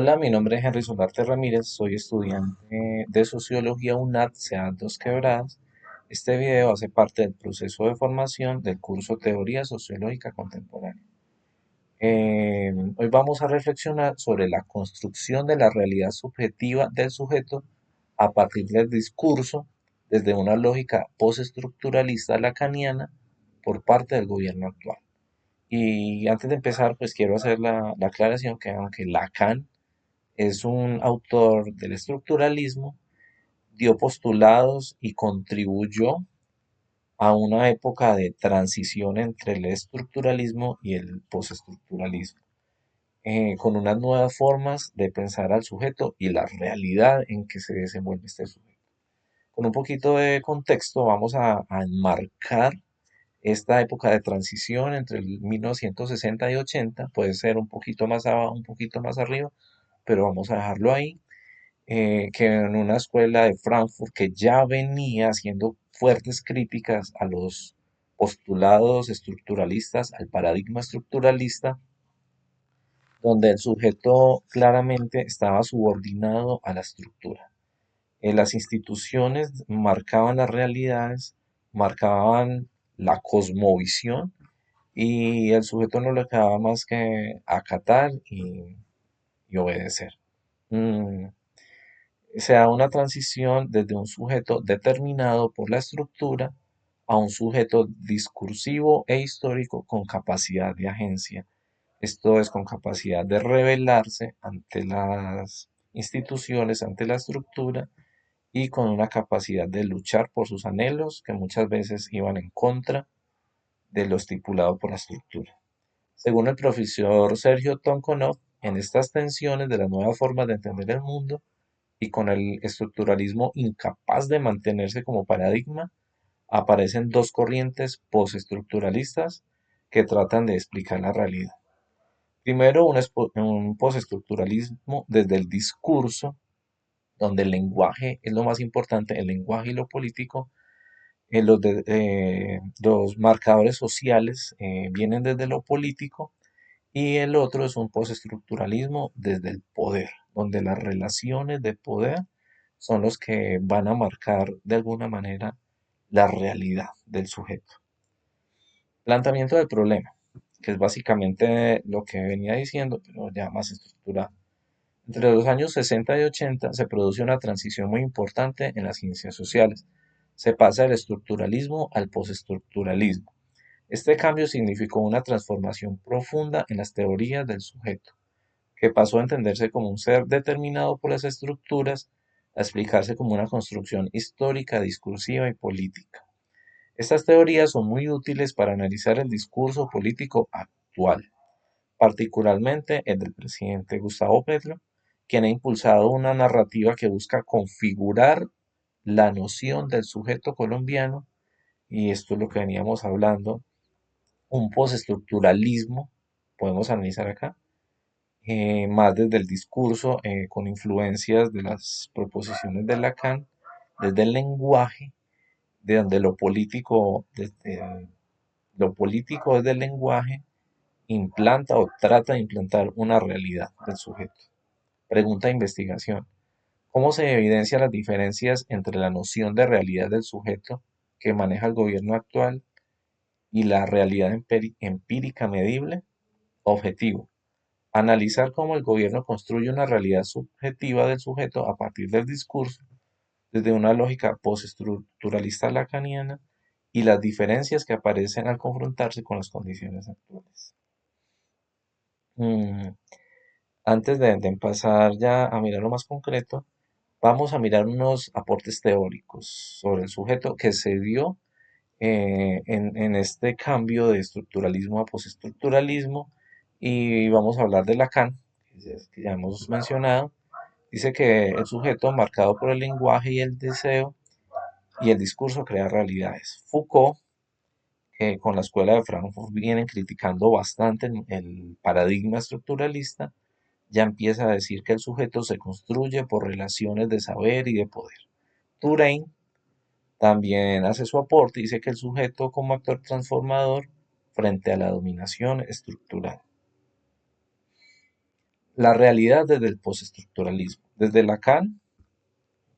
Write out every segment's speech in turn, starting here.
Hola, mi nombre es Henry Solarte Ramírez, soy estudiante de Sociología UNAD, SEAD Dos Quebradas. Este video hace parte del proceso de formación del curso Teoría Sociológica Contemporánea. Hoy vamos a reflexionar sobre la construcción de la realidad subjetiva del sujeto a partir del discurso desde una lógica postestructuralista lacaniana por parte del gobierno actual. Y antes de empezar, pues quiero hacer la aclaración que aunque Lacan es un autor del estructuralismo, dio postulados y contribuyó a una época de transición entre el estructuralismo y el postestructuralismo, con unas nuevas formas de pensar al sujeto y la realidad en que se desenvuelve este sujeto. Con un poquito de contexto, vamos a enmarcar esta época de transición entre el 1960 y 80, puede ser un poquito más abajo, un poquito más arriba, pero vamos a dejarlo ahí, que en una escuela de Frankfurt que ya venía haciendo fuertes críticas a los postulados estructuralistas, al paradigma estructuralista, donde el sujeto claramente estaba subordinado a la estructura. Las instituciones marcaban las realidades, marcaban la cosmovisión y el sujeto no le quedaba más que acatar y obedecer. Mm, Se da una transición desde un sujeto determinado por la estructura a un sujeto discursivo e histórico con capacidad de agencia. Esto es con capacidad de rebelarse ante las instituciones, ante la estructura y con una capacidad de luchar por sus anhelos que muchas veces iban en contra de lo estipulado por la estructura. Según el profesor Sergio Tonkonov, en estas tensiones de las nuevas formas de entender el mundo, y con el estructuralismo incapaz de mantenerse como paradigma, aparecen dos corrientes postestructuralistas que tratan de explicar la realidad. Primero, un postestructuralismo desde el discurso, donde el lenguaje es lo más importante, el lenguaje y lo político, los marcadores sociales vienen desde lo político, y el otro es un postestructuralismo desde el poder, donde las relaciones de poder son los que van a marcar de alguna manera la realidad del sujeto. Planteamiento del problema, que es básicamente lo que venía diciendo, pero ya más estructurado. Entre los años 60 y 80 se produce una transición muy importante en las ciencias sociales. Se pasa del estructuralismo al postestructuralismo. Este cambio significó una transformación profunda en las teorías del sujeto, que pasó a entenderse como un ser determinado por las estructuras, a explicarse como una construcción histórica, discursiva y política. Estas teorías son muy útiles para analizar el discurso político actual, particularmente el del presidente Gustavo Petro, quien ha impulsado una narrativa que busca configurar la noción del sujeto colombiano, y esto es lo que veníamos hablando, un postestructuralismo, podemos analizar acá, más desde el discurso, con influencias de las proposiciones de Lacan, desde el lenguaje, de donde lo político desde el lenguaje implanta o trata de implantar una realidad del sujeto. Pregunta de investigación. ¿Cómo se evidencian las diferencias entre la noción de realidad del sujeto que maneja el gobierno actual y la realidad empírica medible? Objetivo. Analizar cómo el gobierno construye una realidad subjetiva del sujeto a partir del discurso, desde una lógica postestructuralista lacaniana, y las diferencias que aparecen al confrontarse con las condiciones actuales. Mm, Antes de pasar ya a mirar lo más concreto, vamos a mirar unos aportes teóricos sobre el sujeto que se dio en este cambio de estructuralismo a postestructuralismo, y vamos a hablar de Lacan, que ya hemos mencionado. Dice que el sujeto, marcado por el lenguaje y el deseo y el discurso, crea realidades. Foucault, que con la escuela de Frankfurt vienen criticando bastante el paradigma estructuralista, ya empieza a decir que el sujeto se construye por relaciones de saber y de poder. Touraine también hace su aporte y dice que el sujeto como actor transformador frente a la dominación estructural. la realidad desde el postestructuralismo. Desde Lacan,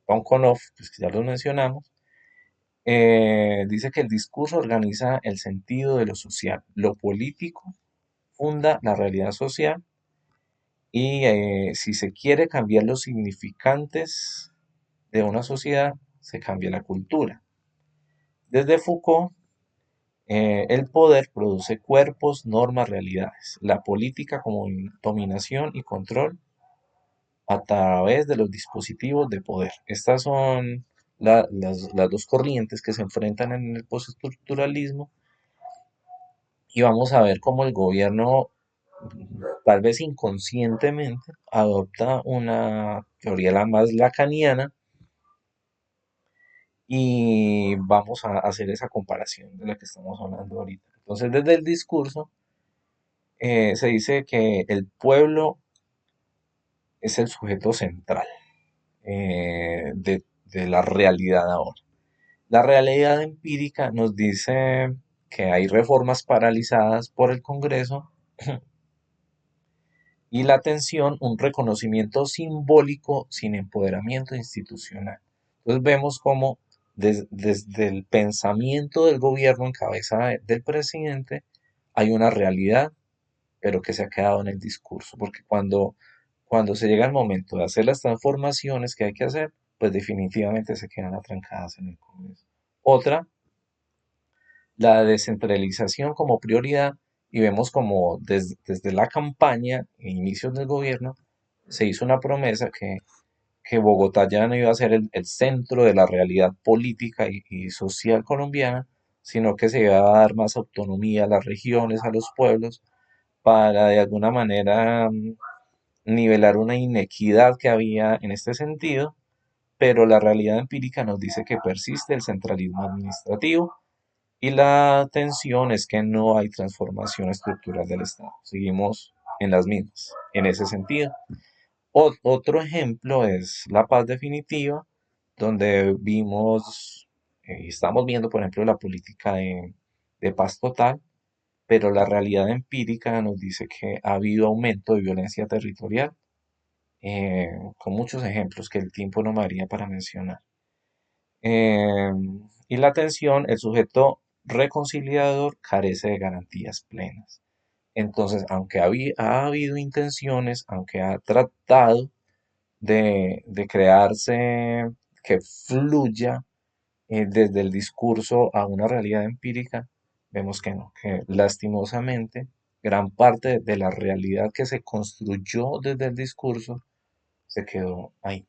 Tonkov, pues que ya lo mencionamos, dice que el discurso organiza el sentido de lo social, lo político funda la realidad social y si se quiere cambiar los significantes de una sociedad, se cambia la cultura. Desde Foucault, el poder produce cuerpos, normas, realidades. La política como dominación y control a través de los dispositivos de poder. Estas son las dos corrientes que se enfrentan en el postestructuralismo y vamos a ver cómo el gobierno, tal vez inconscientemente, adopta una teoría la más lacaniana y vamos a hacer esa comparación de la que estamos hablando ahorita. Entonces, desde el discurso se dice que el pueblo es el sujeto central de la realidad ahora. La realidad empírica nos dice que hay reformas paralizadas por el Congreso y la atención, un reconocimiento simbólico sin empoderamiento institucional. Entonces vemos cómo desde el pensamiento del gobierno en cabeza del presidente hay una realidad, pero que se ha quedado en el discurso, porque cuando se llega el momento de hacer las transformaciones que hay que hacer, pues definitivamente se quedan atrancadas en el Congreso. Otra, la descentralización como prioridad y vemos como desde la campaña e inicios del gobierno se hizo una promesa que Bogotá ya no iba a ser el centro de la realidad política y social colombiana, sino que se iba a dar más autonomía a las regiones, a los pueblos, para de alguna manera nivelar una inequidad que había en este sentido, pero la realidad empírica nos dice que persiste el centralismo administrativo y la tensión es que no hay transformación estructural del Estado. Seguimos en las mismas, en ese sentido. Otro ejemplo es la paz definitiva, donde vimos y estamos viendo, por ejemplo, la política de paz total, pero la realidad empírica nos dice que ha habido aumento de violencia territorial, con muchos ejemplos que el tiempo no me daría para mencionar. Eh, y la atención, el sujeto reconciliador carece de garantías plenas. Entonces, aunque ha habido intenciones, aunque ha tratado de crearse, que fluya desde el discurso a una realidad empírica, vemos que no, que lastimosamente gran parte de la realidad que se construyó desde el discurso se quedó ahí.